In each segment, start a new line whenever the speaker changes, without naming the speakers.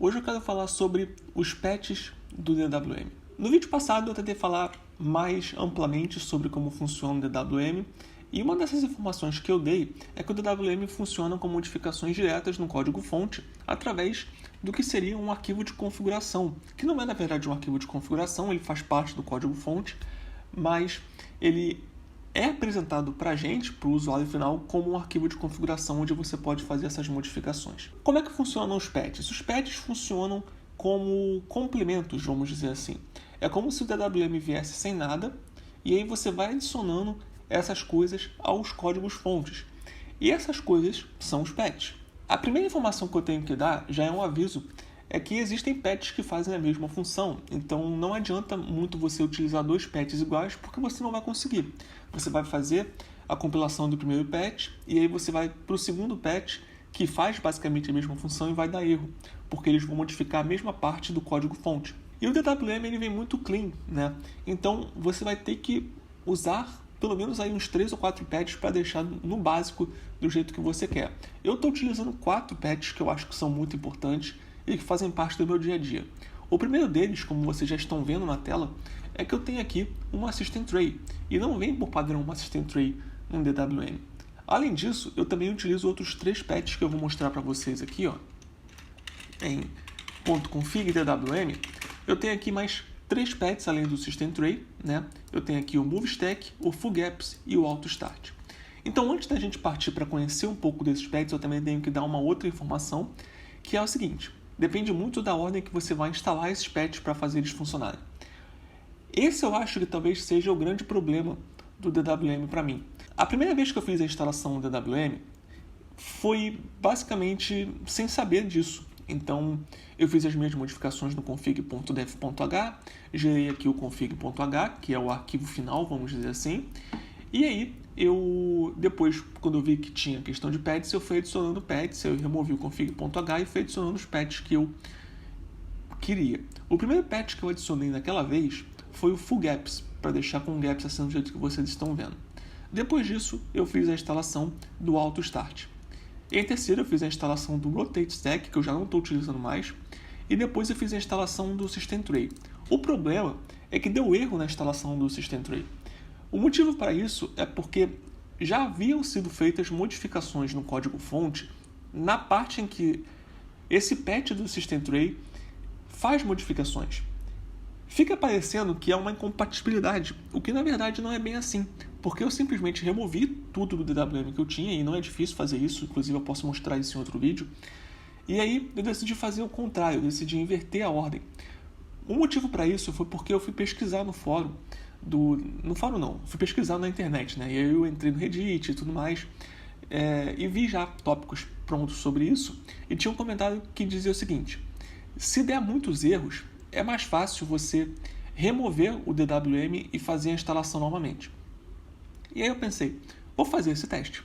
Hoje eu quero falar sobre os patches do DWM. No vídeo passado eu tentei falar mais amplamente sobre como funciona o DWM, e uma dessas informações que eu dei é que o DWM funciona com modificações diretas no código-fonte através do que seria um arquivo de configuração, que não é na verdade um arquivo de configuração, ele faz parte do código-fonte, mas ele é apresentado para a gente, para o usuário final, como um arquivo de configuração onde você pode fazer essas modificações. Como é que funcionam os patches? Os patches funcionam como complementos, vamos dizer assim. É como se o DWM viesse sem nada, e aí você vai adicionando essas coisas aos códigos-fontes. E essas coisas são os patches. A primeira informação que eu tenho que dar já é um aviso, é que existem patches que fazem a mesma função, então não adianta muito você utilizar dois patches iguais, porque você não vai conseguir. Você vai fazer a compilação do primeiro patch, e aí você vai para o segundo patch, que faz basicamente a mesma função e vai dar erro, porque eles vão modificar a mesma parte do código-fonte. E o DWM ele vem muito clean, né? Então você vai ter que usar pelo menos aí uns 3 ou 4 patches para deixar no básico do jeito que você quer. Eu estou utilizando 4 patches que eu acho que são muito importantes e que fazem parte do meu dia a dia. O primeiro deles, como vocês já estão vendo na tela, é que eu tenho aqui uma System Tray, e não vem por padrão uma System Tray no DWM. Além disso, eu também utilizo outros 3 patches que eu vou mostrar para vocês aqui, ó, em .config DWM. Eu tenho aqui mais 3 patches além do System Tray, né? Eu tenho aqui o MoveStack, o FullGaps e o AutoStart. Então, antes da gente partir para conhecer um pouco desses patches, eu também tenho que dar uma outra informação, que é o seguinte: depende muito da ordem que você vai instalar esses patches para fazer eles funcionarem. Esse eu acho que talvez seja o grande problema do DWM para mim. A primeira vez que eu fiz a instalação do DWM foi basicamente sem saber disso. Então, eu fiz as minhas modificações no config.dev.h, gerei aqui o config.h, que é o arquivo final, vamos dizer assim. E aí, depois, quando eu vi que tinha questão de patches, eu fui adicionando patches, eu removi o config.h e fui adicionando os patches que eu queria. O primeiro patch que eu adicionei naquela vez foi o FullGaps, para deixar com gaps assim do jeito que vocês estão vendo. Depois disso, eu fiz a instalação do AutoStart. E em terceiro, eu fiz a instalação do Rotate Stack, que eu já não estou utilizando mais. E depois eu fiz a instalação do System Tray. O problema é que deu erro na instalação do System Tray. O motivo para isso é porque já haviam sido feitas modificações no código-fonte na parte em que esse patch do System Tray faz modificações. Fica parecendo que é uma incompatibilidade, o que na verdade não é bem assim, porque eu simplesmente removi tudo do DWM que eu tinha, e não é difícil fazer isso, inclusive eu posso mostrar isso em outro vídeo, e aí eu decidi fazer o contrário, eu decidi inverter a ordem. O motivo para isso foi porque eu fui pesquisar no fórum, fui pesquisar na internet, né? E aí eu entrei no Reddit e tudo mais, e vi já tópicos prontos sobre isso, e tinha um comentário que dizia o seguinte: se der muitos erros, é mais fácil você remover o DWM e fazer a instalação novamente. E aí eu pensei, vou fazer esse teste.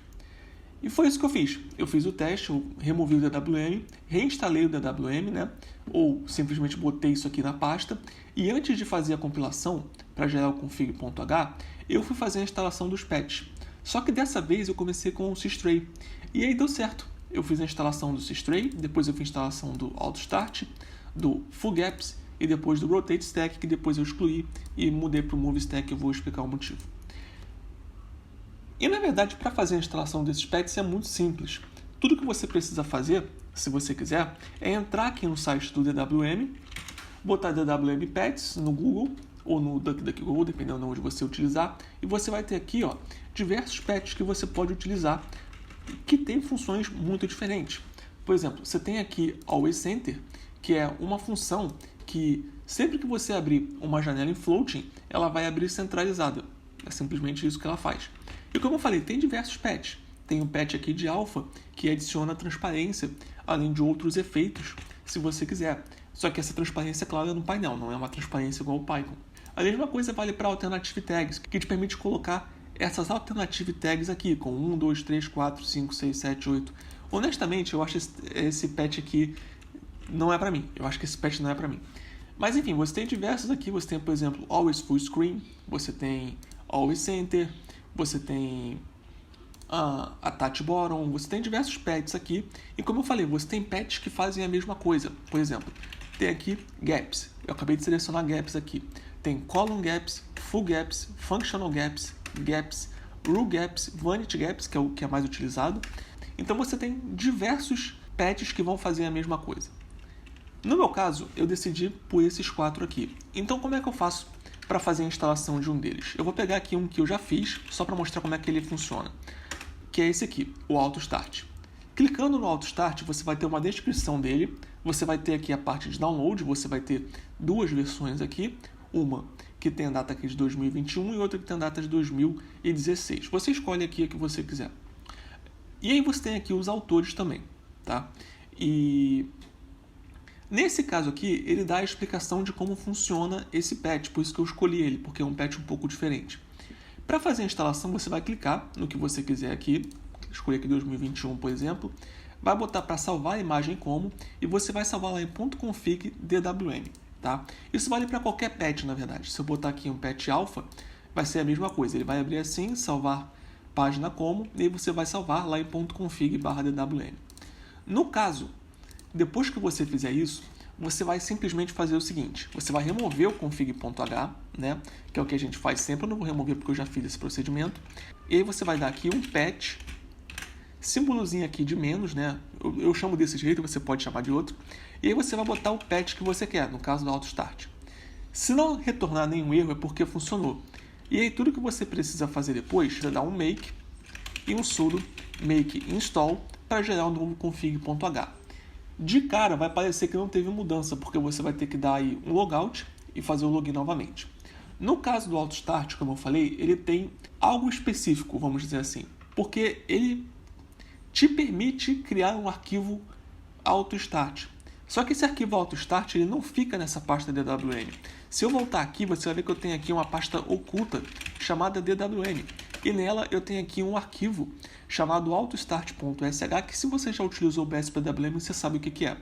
E foi isso que eu fiz. Eu fiz o teste, eu removi o DWM, reinstalei o DWM, né? Ou simplesmente botei isso aqui na pasta. E antes de fazer a compilação para gerar o config.h, eu fui fazer a instalação dos patches. Só que dessa vez eu comecei com o Systray. E aí deu certo. Eu fiz a instalação do Systray, depois eu fiz a instalação do AutoStart, do FullGaps e depois do Rotate Stack, que depois eu excluí e mudei para o MoveStack, eu vou explicar o motivo. E na verdade, para fazer a instalação desses patches é muito simples. Tudo que você precisa fazer, se você quiser, é entrar aqui no site do DWM, botar DWM Patches no Google ou no DuckDuckGo, dependendo de onde você utilizar, e você vai ter aqui, ó, diversos patches que você pode utilizar que tem funções muito diferentes. Por exemplo, você tem aqui Always Enter, que é uma função que sempre que você abrir uma janela em floating, ela vai abrir centralizada. É simplesmente isso que ela faz. E como eu falei, tem diversos patches. Tem um patch aqui de alpha que adiciona transparência, além de outros efeitos, se você quiser. Só que essa transparência, claro, é no painel, não é uma transparência igual ao Python. A mesma coisa vale para Alternative Tags, que te permite colocar essas Alternative Tags aqui, com 1, 2, 3, 4, 5, 6, 7, 8. Honestamente, eu acho esse patch aqui não é para mim. Eu acho que esse patch não é para mim. Mas enfim, você tem diversos aqui. Você tem, por exemplo, Always Full Screen. Você tem Always Center. Você tem a Touch Bottom, você tem diversos patches aqui. E como eu falei, você tem patches que fazem a mesma coisa. Por exemplo, tem aqui gaps. Eu acabei de selecionar gaps aqui. Tem column gaps, full gaps, functional gaps, gaps, rule gaps, vanity gaps, que é o que é mais utilizado. Então você tem diversos patches que vão fazer a mesma coisa. No meu caso, eu decidi por esses 4 aqui. Então como é que eu faço para fazer a instalação de um deles? Eu vou pegar aqui um que eu já fiz, só para mostrar como é que ele funciona, que é esse aqui, o Auto Start. Clicando no Auto Start, você vai ter uma descrição dele, você vai ter aqui a parte de download, você vai ter 2 versões aqui, uma que tem a data aqui de 2021 e outra que tem a data de 2016. Você escolhe aqui a que você quiser. E aí você tem aqui os autores também, tá? E nesse caso aqui, ele dá a explicação de como funciona esse patch, por isso que eu escolhi ele, porque é um patch um pouco diferente. Para fazer a instalação, você vai clicar no que você quiser aqui, escolher aqui 2021, por exemplo, vai botar para salvar a imagem como, e você vai salvar lá em .config DWM, tá? Isso vale para qualquer patch, na verdade. Se eu botar aqui um patch alpha, vai ser a mesma coisa. Ele vai abrir assim, salvar página como, e aí você vai salvar lá em .config/DWM. No caso, depois que você fizer isso, você vai simplesmente fazer o seguinte, você vai remover o config.h, né, que é o que a gente faz sempre, eu não vou remover porque eu já fiz esse procedimento, e aí você vai dar aqui um patch, símbolozinho aqui de menos, né, eu chamo desse jeito, você pode chamar de outro, e aí você vai botar o patch que você quer, no caso do Auto Start. Se não retornar nenhum erro é porque funcionou. E aí tudo que você precisa fazer depois é dar um make e um sudo make install para gerar um novo config.h. De cara vai parecer que não teve mudança, porque você vai ter que dar aí um logout e fazer o login novamente. No caso do Auto Start, como eu falei, ele tem algo específico, vamos dizer assim, porque ele te permite criar um arquivo Auto Start. Só que esse arquivo Auto Start ele não fica nessa pasta DWM. Se eu voltar aqui, você vai ver que eu tenho aqui uma pasta oculta chamada DWM. E nela eu tenho aqui um arquivo chamado autostart.sh, que se você já utilizou o BSPWM, você sabe o que é.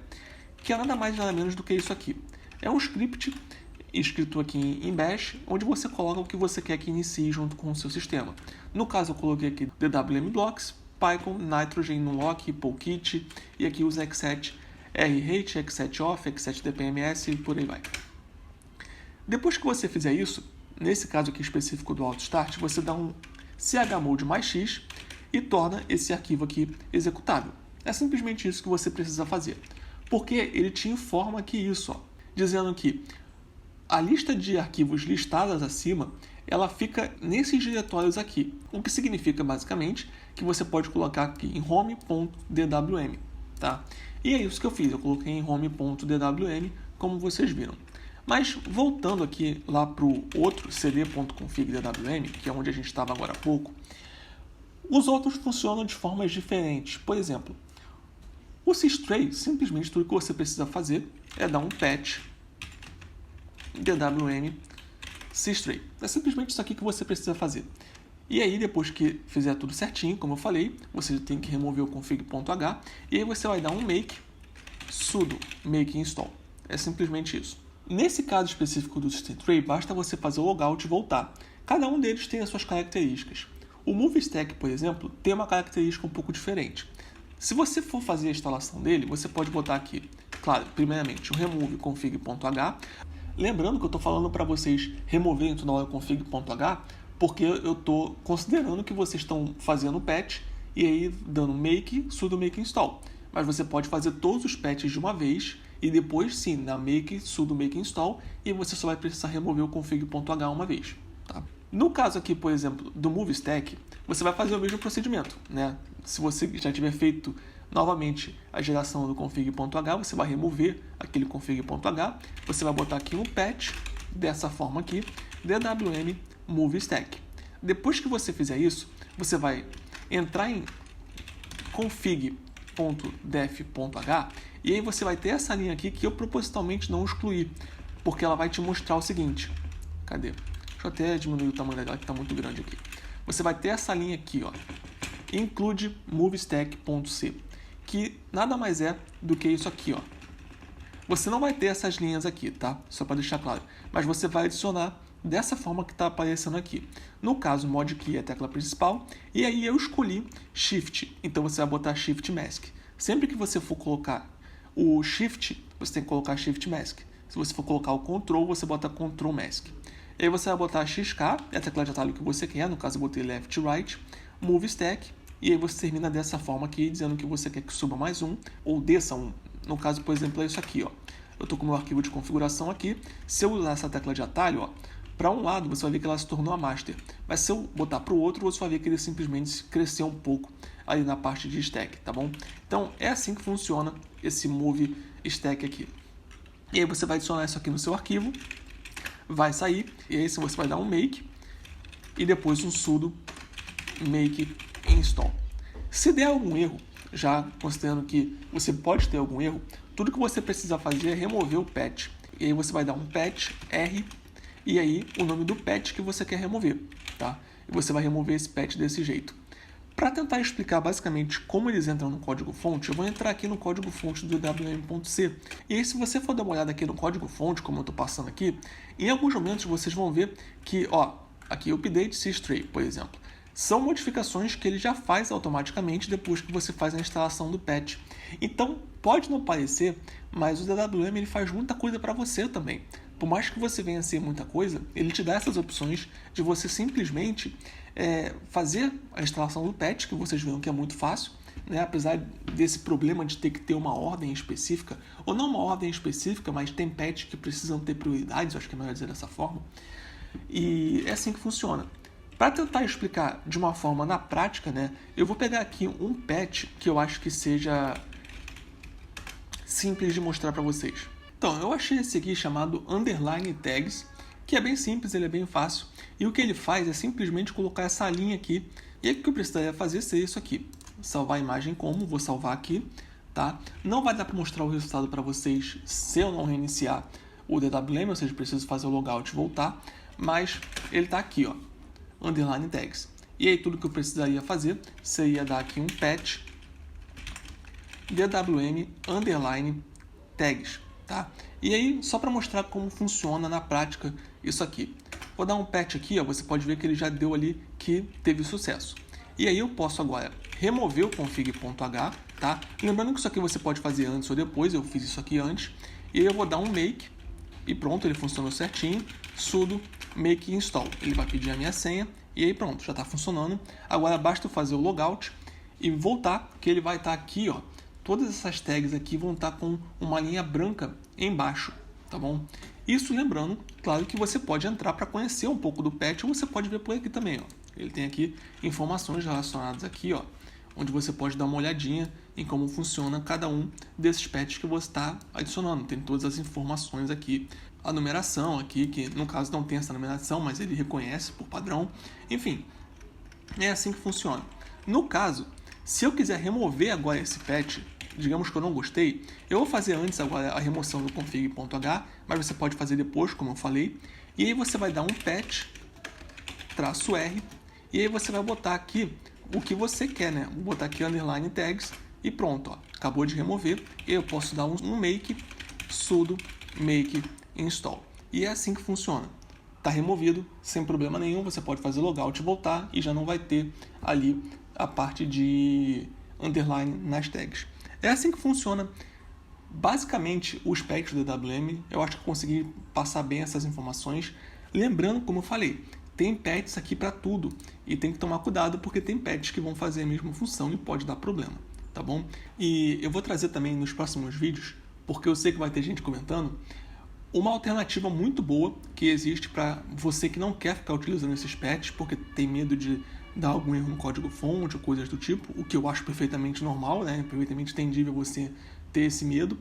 Que é nada mais nada menos do que isso aqui. É um script escrito aqui em Bash, onde você coloca o que você quer que inicie junto com o seu sistema. No caso eu coloquei aqui DWM Blocks, Python, Nitrogen, Nunlock, Polkit, e aqui os X7 RHate, X7 Off, X7 DPMS e por aí vai. Depois que você fizer isso, nesse caso aqui específico do Auto Start, você dá um chmod mais x e torna esse arquivo aqui executável. É simplesmente isso que você precisa fazer. Porque ele te informa aqui isso, ó, dizendo que a lista de arquivos listadas acima, ela fica nesses diretórios aqui. O que significa basicamente que você pode colocar aqui em home.dwm, tá? E é isso que eu fiz, eu coloquei em home.dwm, como vocês viram. Mas voltando aqui lá para o outro cd.config.dwm, que é onde a gente estava agora há pouco, os outros funcionam de formas diferentes. Por exemplo, o systray, simplesmente tudo que você precisa fazer é dar um patch DWM systray. É simplesmente isso aqui que você precisa fazer. E aí, depois que fizer tudo certinho, como eu falei, você tem que remover o config.h e aí você vai dar um make sudo make install. É simplesmente isso. Nesse caso específico do systray, basta você fazer o logout e voltar. Cada um deles tem as suas características. O MoveStack, por exemplo, tem uma característica um pouco diferente. Se você for fazer a instalação dele, você pode botar aqui, claro, primeiramente, o remove config.h. Lembrando que eu estou falando para vocês removerem toda hora o config.h, porque eu estou considerando que vocês estão fazendo o patch e aí dando make, sudo make install. Mas você pode fazer todos os patches de uma vez e depois sim, na make, sudo make install, e você só vai precisar remover o config.h uma vez. Tá? No caso aqui, por exemplo, do MoveStack, você vai fazer o mesmo procedimento, né? Se você já tiver feito novamente a geração do config.h, você vai remover aquele config.h, você vai botar aqui um patch, dessa forma aqui, DWM MoveStack. Depois que você fizer isso, você vai entrar em config.def.h e aí você vai ter essa linha aqui que eu propositalmente não excluí, porque ela vai te mostrar o seguinte. Cadê? Deixa eu até diminuir o tamanho dela que está muito grande aqui. Você vai ter essa linha aqui, ó, include movestack.c, que nada mais é do que isso aqui, ó. Você não vai ter essas linhas aqui, tá? Só para deixar claro. Mas você vai adicionar dessa forma que está aparecendo aqui. No caso, Mod Key é a tecla principal, e aí eu escolhi Shift, então você vai botar Shift Mask. Sempre que você for colocar o Shift, você tem que colocar Shift Mask. Se você for colocar o Ctrl, você bota Ctrl Mask. E aí você vai botar XK, é a tecla de atalho que você quer, no caso eu botei Left Right, Move Stack, e aí você termina dessa forma aqui, dizendo que você quer que suba mais um, ou desça um. No caso, por exemplo, é isso aqui, ó. Eu estou com o meu arquivo de configuração aqui. Se eu usar essa tecla de atalho, ó, para um lado você vai ver que ela se tornou a master. Mas se eu botar para o outro, você vai ver que ele simplesmente cresceu um pouco ali na parte de stack, tá bom? Então é assim que funciona esse Move Stack aqui. E aí você vai adicionar isso aqui no seu arquivo, vai sair, e aí você vai dar um make, e depois um sudo make install. Se der algum erro, já considerando que você pode ter algum erro, tudo que você precisa fazer é remover o patch. E aí você vai dar um patch R e aí o nome do patch que você quer remover, tá? E você vai remover esse patch desse jeito. Para tentar explicar basicamente como eles entram no código-fonte, eu vou entrar aqui no código-fonte do DWM.C. E aí, se você for dar uma olhada aqui no código-fonte, como eu estou passando aqui, em alguns momentos vocês vão ver que, ó, aqui update systray, por exemplo, são modificações que ele já faz automaticamente depois que você faz a instalação do patch. Então, pode não parecer, mas o DWM ele faz muita coisa para você também. Por mais que você venha a ser muita coisa, ele te dá essas opções de você simplesmente fazer a instalação do patch, que vocês viram que é muito fácil, né? Apesar desse problema de ter que ter uma ordem específica, ou não uma ordem específica, mas tem patch que precisam ter prioridades, acho que é melhor dizer dessa forma. E é assim que funciona. Para tentar explicar de uma forma na prática, né, eu vou pegar aqui um patch que eu acho que seja simples de mostrar para vocês. Então, eu achei esse aqui chamado Underline Tags, que é bem simples, ele é bem fácil. E o que ele faz é simplesmente colocar essa linha aqui. E aí o que eu precisaria fazer seria isso aqui. Salvar a imagem como, vou salvar aqui, tá? Não vai dar para mostrar o resultado para vocês se eu não reiniciar o DWM, ou seja, preciso fazer o logout e voltar. Mas ele está aqui, ó, Underline Tags. E aí tudo que eu precisaria fazer seria dar aqui um patch DWM Underline Tags. Tá? E aí, só para mostrar como funciona na prática isso aqui. Vou dar um patch aqui, ó, você pode ver que ele já deu ali que teve sucesso. E aí eu posso agora remover o config.h, tá? Lembrando que isso aqui você pode fazer antes ou depois, eu fiz isso aqui antes. E aí eu vou dar um make, e pronto, ele funcionou certinho. Sudo make install, ele vai pedir a minha senha, e aí pronto, já está funcionando. Agora basta eu fazer o logout e voltar, que ele vai estar aqui, ó. Todas essas tags aqui vão estar com uma linha branca embaixo, tá bom? Isso lembrando, claro que você pode entrar para conhecer um pouco do patch, ou você pode ver por aqui também, ó. Ele tem aqui informações relacionadas aqui, ó, onde você pode dar uma olhadinha em como funciona cada um desses patches que você está adicionando. Tem todas as informações aqui, a numeração aqui, que no caso não tem essa numeração, mas ele reconhece por padrão. Enfim, é assim que funciona. No caso, se eu quiser remover agora esse patch, digamos que eu não gostei, eu vou fazer antes agora a remoção do config.h, mas você pode fazer depois, como eu falei. E aí você vai dar um patch, -R, e aí você vai botar aqui o que você quer, né? Vou botar aqui underline tags e pronto, ó, acabou de remover. Eu posso dar um make, sudo make install. E é assim que funciona. Está removido, sem problema nenhum, você pode fazer logout e voltar e já não vai ter ali a parte de underline nas tags. É assim que funciona basicamente os patches do DWM. Eu acho que consegui passar bem essas informações. Lembrando, como eu falei, tem patches aqui para tudo e tem que tomar cuidado porque tem patches que vão fazer a mesma função e pode dar problema, tá bom? E eu vou trazer também nos próximos vídeos, porque eu sei que vai ter gente comentando, uma alternativa muito boa que existe para você que não quer ficar utilizando esses patches porque tem medo de dar algum erro no código-fonte ou coisas do tipo, o que eu acho perfeitamente normal, né? Perfeitamente entendível você ter esse medo,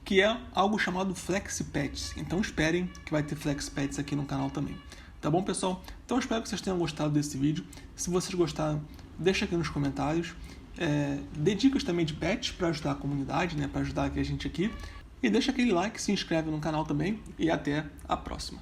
que é algo chamado FlexiPatches. Então esperem que vai ter FlexiPatches aqui no canal também. Tá bom, pessoal? Então espero que vocês tenham gostado desse vídeo. Se vocês gostaram, deixa aqui nos comentários. Dê dicas também de patch para ajudar a comunidade, né? Para ajudar a gente aqui. E deixa aquele like, se inscreve no canal também e até a próxima.